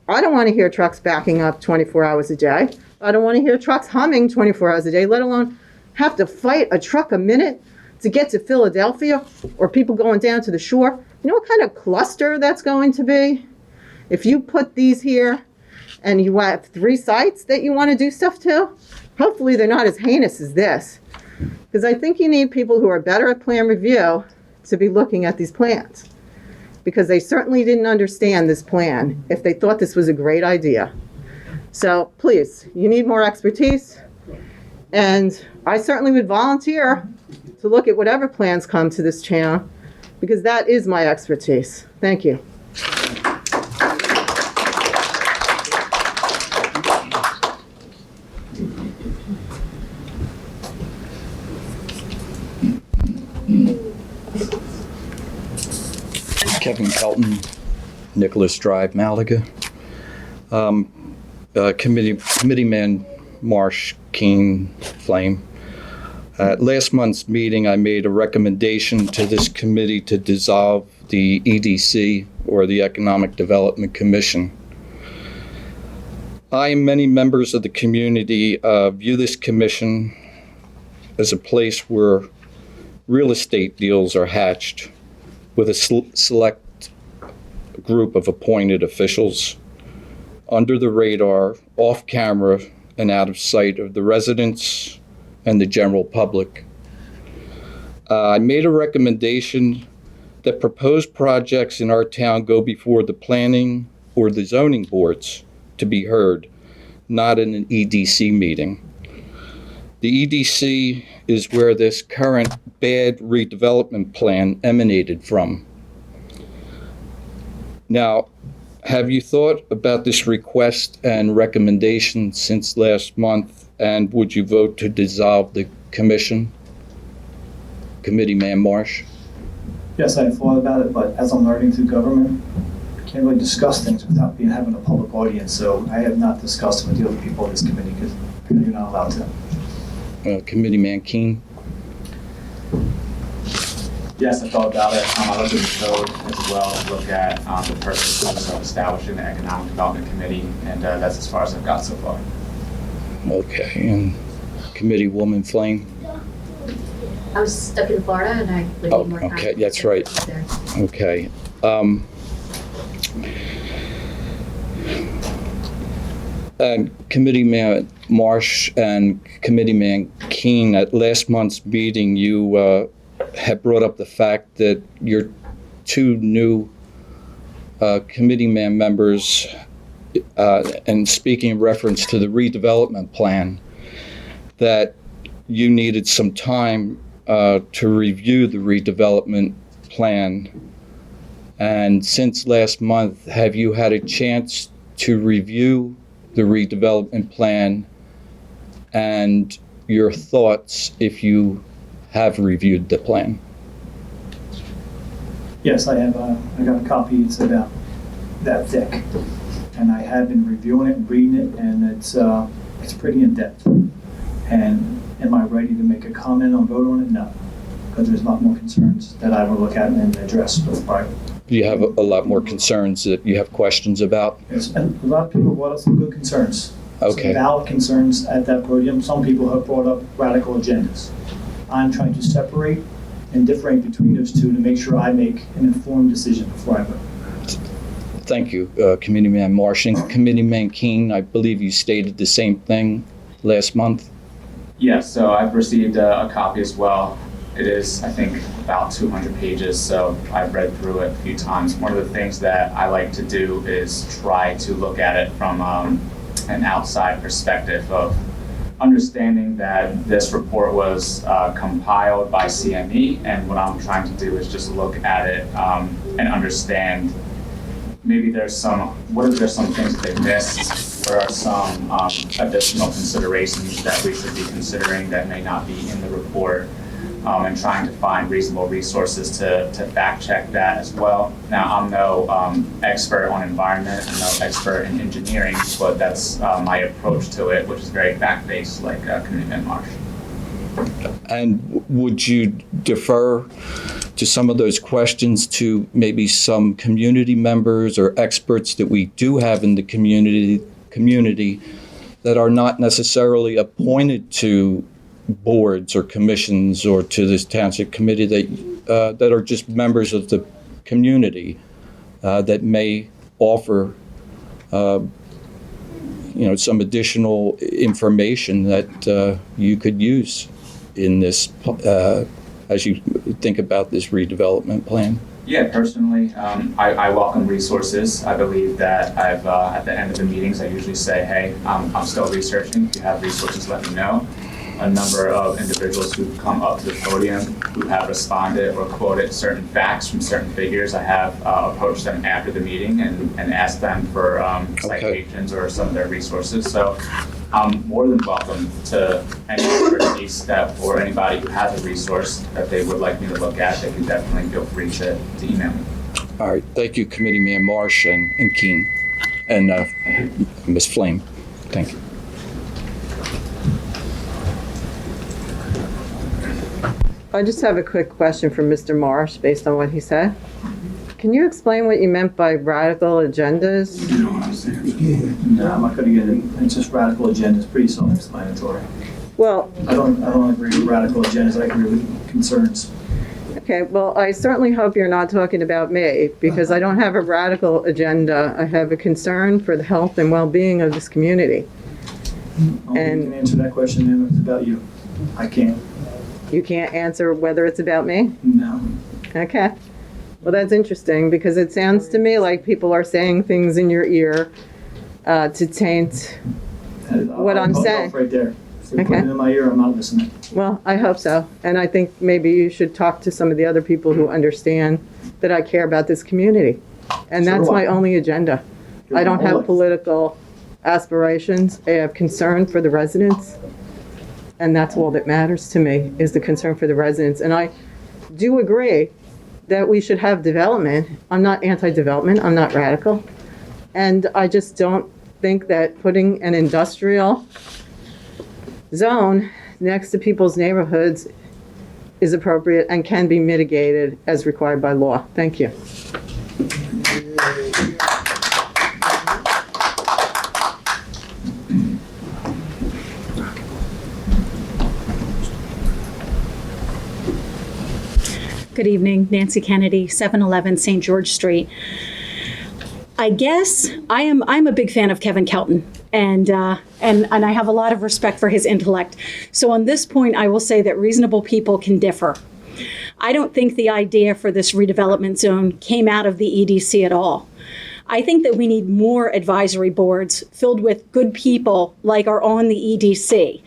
I don't want to hear trucks backing up 24 hours a day. I don't want to hear trucks humming 24 hours a day, let alone have to fight a truck a minute to get to Philadelphia, or people going down to the shore. You know what kind of cluster that's going to be? If you put these here and you have 3 sites that you want to do stuff to, hopefully they're not as heinous as this. Because I think you need people who are better at plan review to be looking at these plans. Because they certainly didn't understand this plan if they thought this was a great idea. So please, you need more expertise. And I certainly would volunteer to look at whatever plans come to this town, because that is my expertise. Thank you. Kevin Pelton, Nicholas Drive, Malaga. Committeeman Marsh, Keen, Flame. At last month's meeting, I made a recommendation to this committee to dissolve the EDC, or the Economic Development Commission. I and many members of the community view this commission as a place where real estate deals are hatched with a select group of appointed officials under the radar, off camera, and out of sight of the residents and the general public. I made a recommendation that proposed projects in our town go before the planning or the zoning boards to be heard, not in an EDC meeting. The EDC is where this current bad redevelopment plan emanated from. Now, have you thought about this request and recommendation since last month, and would you vote to dissolve the commission? Committeeman Marsh? Yes, I thought about it, but as I'm learning to government, can't really discuss things without having a public audience, so I have not discussed with the other people of this committee because you're not allowed to. Committeeman Keen? Yes, I thought about it. I looked at the code as well, to look at the purpose of establishing the Economic Development Committee, and that's as far as I've got so far. Okay, and Committeewoman Flame? I was stuck in Florida and I would need more time. Okay, that's right. There. Okay. And Committeeman Marsh and Committeeman Keen, at last month's meeting, you had brought up the fact that your two new committeeman members, and speaking in reference to the redevelopment plan, that you needed some time to review the redevelopment plan. And since last month, have you had a chance to review the redevelopment plan and your thoughts if you have reviewed the plan? Yes, I have. I got a copy. It's about that thick, and I have been reviewing it, reading it, and it's pretty in depth. And am I ready to make a comment or vote on it? No, because there's a lot more concerns that I will look at and address before. You have a lot more concerns that you have questions about? Yes, and a lot of people brought up some good concerns. Okay. Some valid concerns at that podium. Some people have brought up radical agendas. I'm trying to separate and differentiate between those two to make sure I make an informed decision before I vote. Thank you, Committeeman Marsh. And Committeeman Keen, I believe you stated the same thing last month. Yes, so I've received a copy as well. It is, I think, about 200 pages, so I've read through it a few times. One of the things that I like to do is try to look at it from an outside perspective of understanding that this report was compiled by CME, and what I'm trying to do is just look at it and understand maybe there's some things that they missed, there are some additional considerations that we should be considering that may not be in the report, and trying to find reasonable resources to fact check that as well. Now, I'm no expert on environment, I'm no expert in engineering, but that's my approach to it, which is very fact-based, like Committeeman Marsh. And would you defer to some of those questions to maybe some community members or experts that we do have in the community that are not necessarily appointed to boards or commissions or to this township committee that are just members of the community that may offer some additional information that you could use in this as you think about this redevelopment plan? Yeah, personally, I welcome resources. I believe that I've at the end of the meetings, I usually say, hey, I'm still researching. If you have resources, let me know. A number of individuals who've come up to the podium who have responded or quoted certain facts from certain figures, I have approached them after the meeting and asked them for citations or some of their resources. So I'm more than welcome to any expertise or anybody who has a resource that they would like me to look at. They can definitely feel free to email me. All right, thank you, Committeeman Marsh and Keen, and Ms. Flame. Thank you. I just have a quick question for Mr. Marsh based on what he said. Can you explain what you meant by radical agendas? No, I'm not going to get it. It's just radical agendas, pretty self-explanatory. Well, I don't agree with radical agendas. I agree with concerns. okay, well, I certainly hope you're not talking about me because I don't have a radical agenda. I have a concern for the health and well-being of this community. Only you can answer that question then if it's about you. I can't. You can't answer whether it's about me? No. Okay. Well, that's interesting because it sounds to me like people are saying things in your ear to taint what I'm saying. Right there. If they're putting it in my ear, I'm not listening. Well, I hope so. And I think maybe you should talk to some of the other people who understand that I care about this community. And that's my only agenda. I don't have political aspirations. I have concern for the residents. And that's all that matters to me is the concern for the residents. And I do agree that we should have development. I'm not anti-development, I'm not radical. And I just don't think that putting an industrial zone next to people's neighborhoods is appropriate and can be mitigated as required by law. Thank you. Good evening, Nancy Kennedy, 711 St. George Street. I guess I'm a big fan of Kevin Kelton, and I have a lot of respect for his intellect. So on this point, I will say that reasonable people can differ. I don't think the idea for this redevelopment zone came out of the EDC at all. I think that we need more advisory boards filled with good people like are on the EDC.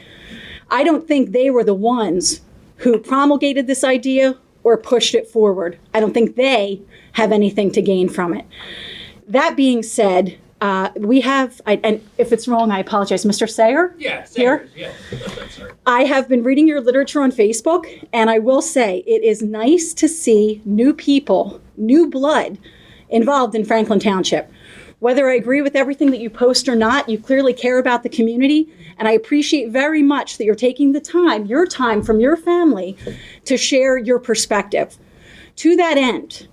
I don't think they were the ones who promulgated this idea or pushed it forward. I don't think they have anything to gain from it. That being said, we have, and if it's wrong, I apologize, Mr. Sayer? Yeah, Here? Yeah. I have been reading your literature on Facebook, and I will say it is nice to see new people, new blood involved in Franklin Township. Whether I agree with everything that you post or not, you clearly care about the community, and I appreciate very much that you're taking the time, your time from your family, to share your perspective. To that end,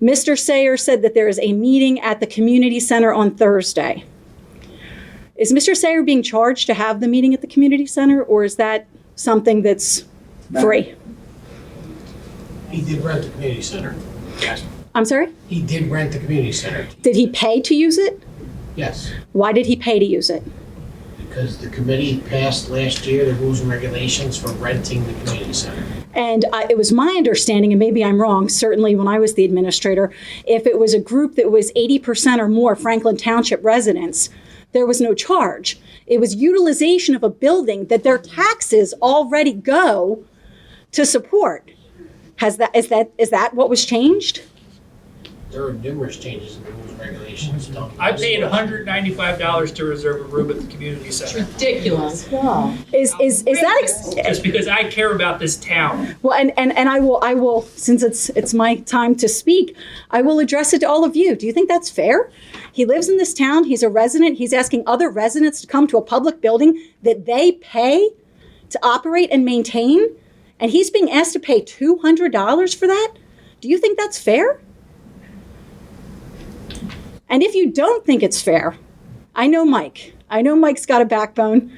Mr. Sayer said that there is a meeting at the community center on Thursday. Is Mr. Sayer being charged to have the meeting at the community center, or is that something that's free? He did rent the community center. Yes. I'm sorry? He did rent the community center. Did he pay to use it? Yes. Why did he pay to use it? Because the committee passed last year the rules and regulations for renting the community center. And it was my understanding, and maybe I'm wrong, certainly when I was the administrator, if it was a group that was 80% or more Franklin Township residents, there was no charge. It was utilization of a building that their taxes already go to support. Is that what was changed? There are numerous changes in the rules and regulations. I paid $195 to reserve a room at the community center. Ridiculous. Wow. Is that Just because I care about this town. well? And I will since it's my time to speak, I will address it to all of you. Do you think that's fair? He lives in this town. He's a resident. He's asking other residents to come to a public building that they pay to operate and maintain, and he's being asked to pay $200 for that. Do you think that's fair? And if you don't think it's fair, I know Mike. I know Mike's got a backbone.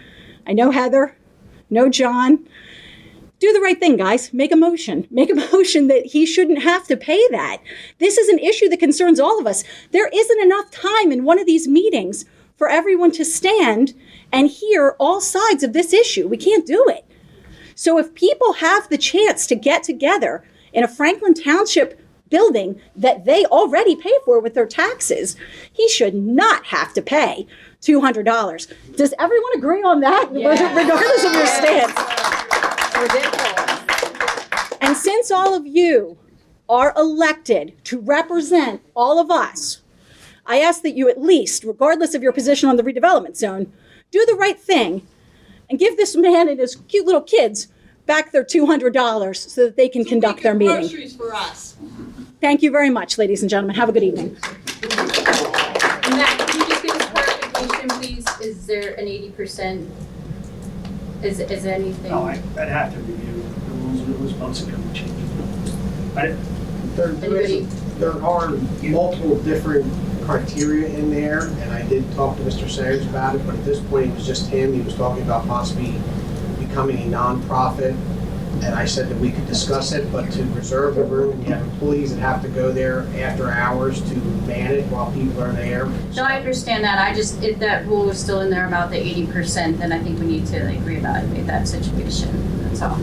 I know Heather. Know John. Do the right thing, guys. Make a motion. Make a motion that he shouldn't have to pay that. This is an issue that concerns all of us. There isn't enough time in one of these meetings for everyone to stand and hear all sides of this issue. We can't do it. So if people have the chance to get together in a Franklin Township building that they already pay for with their taxes, he should not have to pay $200. Does everyone agree on that? Yes. Regardless of your stance. Ridiculous. And since all of you are elected to represent all of us, I ask that you at least, regardless of your position on the redevelopment zone, do the right thing and give this man and his cute little kids back their $200 so that they can conduct their meeting. Groceries for us. Thank you very much, ladies and gentlemen. Have a good evening. Matt, can you just give us clarification, please? Is there an 80%? Is anything? No, I'd have to review the rules and it was months ago we changed it. There are multiple different criteria in there, and I did talk to Mr. Sayers about it, but at this point, it was just him. He was talking about possibly becoming a nonprofit, and I said that we could discuss it, but to reserve the room, and you have employees that have to go there after hours to man it while people are there. No, I understand that. I just, if that rule is still in there about the 80%, then I think we need to reevaluate that situation. That's all.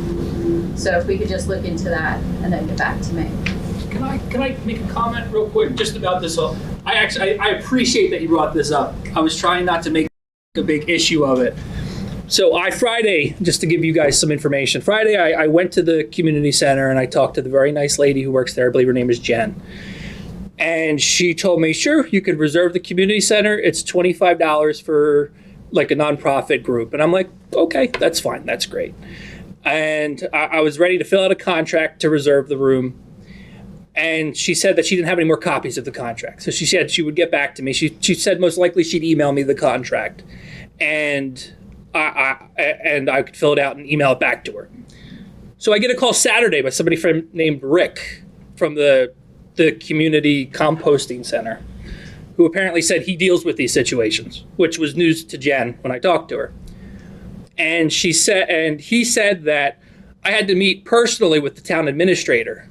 So if we could just look into that and then get back to me. Can I make a comment real quick just about this? I appreciate that you brought this up. I was trying not to make a big issue of it. So Friday, just to give you guys some information, Friday I went to the community center and I talked to the very nice lady who works there. I believe her name is Jen. And she told me, sure, you could reserve the community center. It's $25 for like a nonprofit group. And I'm like, okay, that's fine. That's great. And I was ready to fill out a contract to reserve the room. And she said that she didn't have any more copies of the contract. So she said she would get back to me. She said most likely she'd email me the contract, and I could fill it out and email it back to her. So I get a call Saturday by somebody named Rick from the community composting center, who apparently said he deals with these situations, which was news to Jen when I talked to her. And he said that I had to meet personally with the town administrator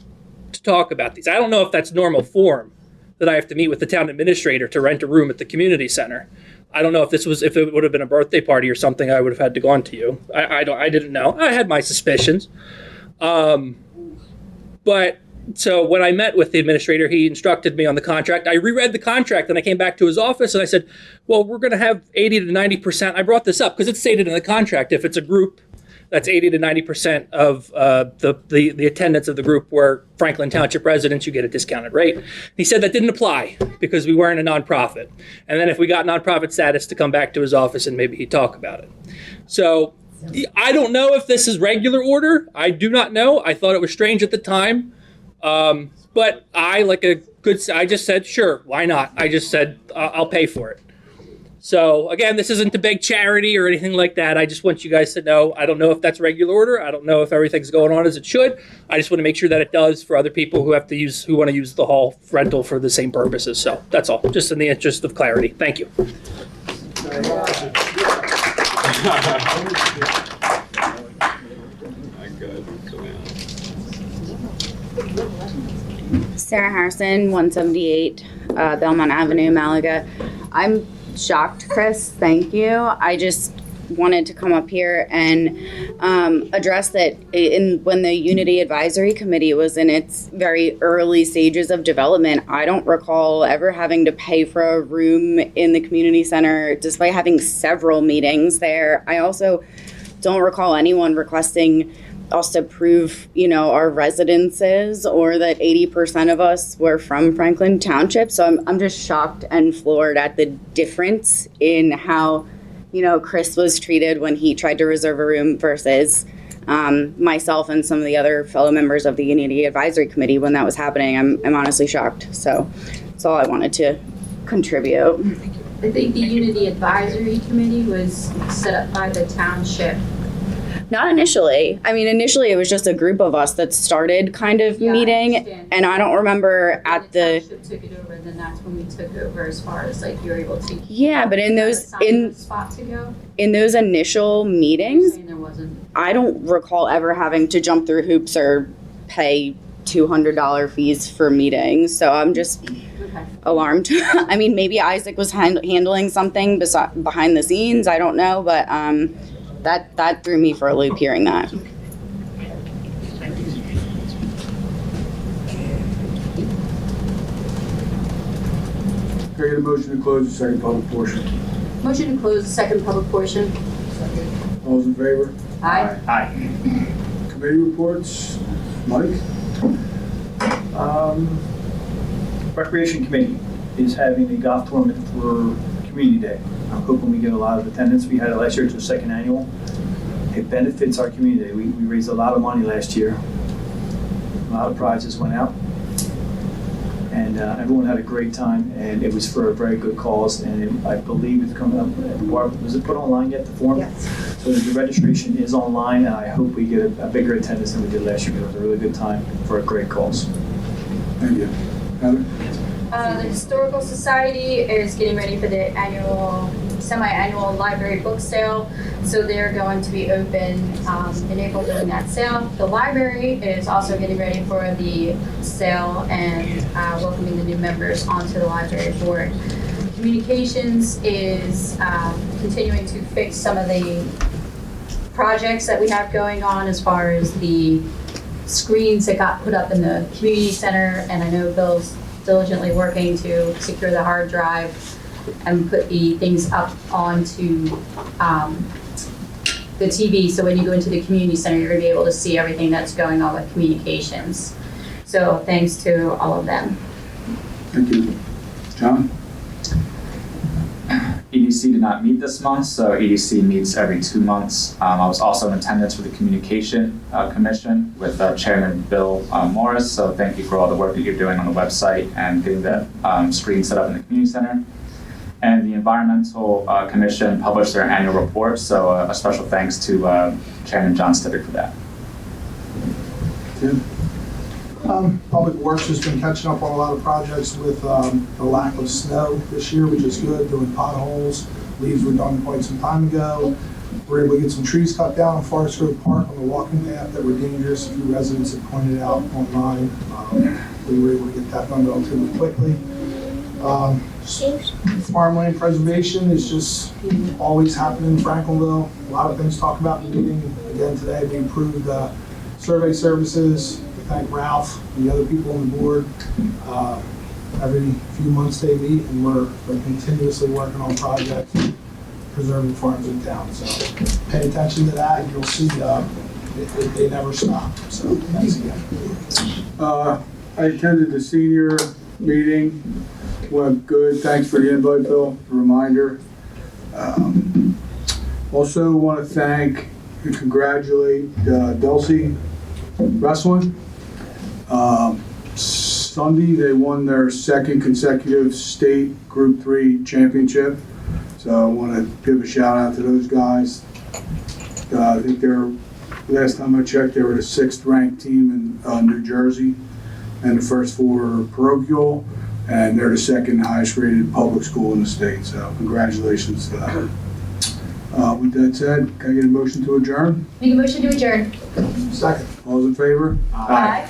to talk about these. I don't know if that's normal form, that I have to meet with the town administrator to rent a room at the community center. I don't know if it would have been a birthday party or something, I would have had to go on to you. I didn't know. I had my suspicions. But so when I met with the administrator, he instructed me on the contract. I reread the contract, and I came back to his office and I said, well, we're going to have 80 to 90%. I brought this up because it's stated in the contract. If it's a group, that's 80 to 90% of the attendance of the group were Franklin Township residents, you get a discounted rate. He said that didn't apply because we weren't a nonprofit. And then if we got nonprofit status, to come back to his office and maybe he'd talk about it. So I don't know if this is regular order. I do not know. I thought it was strange at the time. But I just said, sure, why not? I just said, I'll pay for it. So again, this isn't a big charity or anything like that. I just want you guys to know, I don't know if that's regular order. I don't know if everything's going on as it should. I just want to make sure that it does for other people who want to use the hall rental for the same purposes. So that's all, just in the interest of clarity. Thank you. Sarah Harrison, 178 Belmont Avenue, Malaga. I'm shocked, Chris. Thank you. I just wanted to come up here and address that when the Unity Advisory Committee was in its very early stages of development, I don't recall ever having to pay for a room in the community center despite having several meetings there. I also don't recall anyone requesting us to prove, our residences or that 80% of us were from Franklin Township. So I'm just shocked and floored at the difference in how, Chris was treated when he tried to reserve a room versus myself and some of the other fellow members of the Unity Advisory Committee when that was happening. I'm honestly shocked. So that's all I wanted to contribute. I think the Unity Advisory Committee was set up by the township. Not initially. I mean, initially it was just a group of us that started kind of meeting, and I don't remember at the township took it over, and then that's when we took over as far as like you're able to. Yeah, but in those spot to go. In those initial meetings, There wasn't. I don't recall ever having to jump through hoops or pay $200 fees for meetings. So I'm just alarmed. I mean, maybe Isaac was handling something behind the scenes. I don't know, but that threw me for a loop hearing that. Can I get a motion to close the second public portion? Motion to close the second public portion. All those in favor? Aye. Aye. Committee reports. Mike? Recreation Committee is having a golf tournament for Community Day. I'm hoping we get a lot of attendance. We had it last year, it's our second annual. It benefits our community. We raised a lot of money last year. A lot of prizes went out. And everyone had a great time, and it was for a very good cause. And I believe it's coming up. Was it put online yet, the form? Yes. So the registration is online, and I hope we get a bigger attendance than we did last year. It was a really good time for a great cause. Thank you. Heather? The Historical Society is getting ready for the semi-annual library book sale. So they're going to be open in April during that sale. The library is also getting ready for the sale and welcoming the new members onto the library board. Communications is continuing to fix some of the projects that we have going on as far as the screens that got put up in the community center, and I know Bill's diligently working to secure the hard drive and put the things up onto the TV, so when you go into the community center, you're going to be able to see everything that's going on with communications. So thanks to all of them. Thank you. John? EDC did not meet this month, so EDC meets every 2 months. I was also in attendance for the Communication Commission with Chairman Bill Morris, so thank you for all the work that you're doing on the website and getting that screen set up in the community center. And the Environmental Commission published their annual report, so a special thanks to Chairman John Stivic for that. Tim? Public Works has been catching up on a lot of projects with the lack of snow this year, which is good, doing potholes. Leaves were done quite some time ago. We're able to get some trees cut down on Forest Grove Park on the walking path that were dangerous. A few residents have pointed out online. We were able to get that done relatively quickly. Farmland preservation is just always happening in Franklinville. A lot of things to talk about in the meeting. Again, today we approved survey services. Thank Ralph and the other people on the board. Every few months they meet and we're continuously working on projects, preserving farms in town. So pay attention to that and you'll see they never stop. So thanks again. I attended the senior meeting. Went good. Thanks for the invite, Bill. A reminder. Also want to thank and congratulate Delsey Wrestling. Sunday, they won their second consecutive state Group 3 championship. So I want to give a shout out to those guys. I think last time I checked, they were the 6th ranked team in New Jersey, and the first 4 are parochial, and they're the 2nd highest rated public school in the state. So congratulations to them. With that said, can I get a motion to adjourn? Make a motion to adjourn. Second. All those in favor? Aye.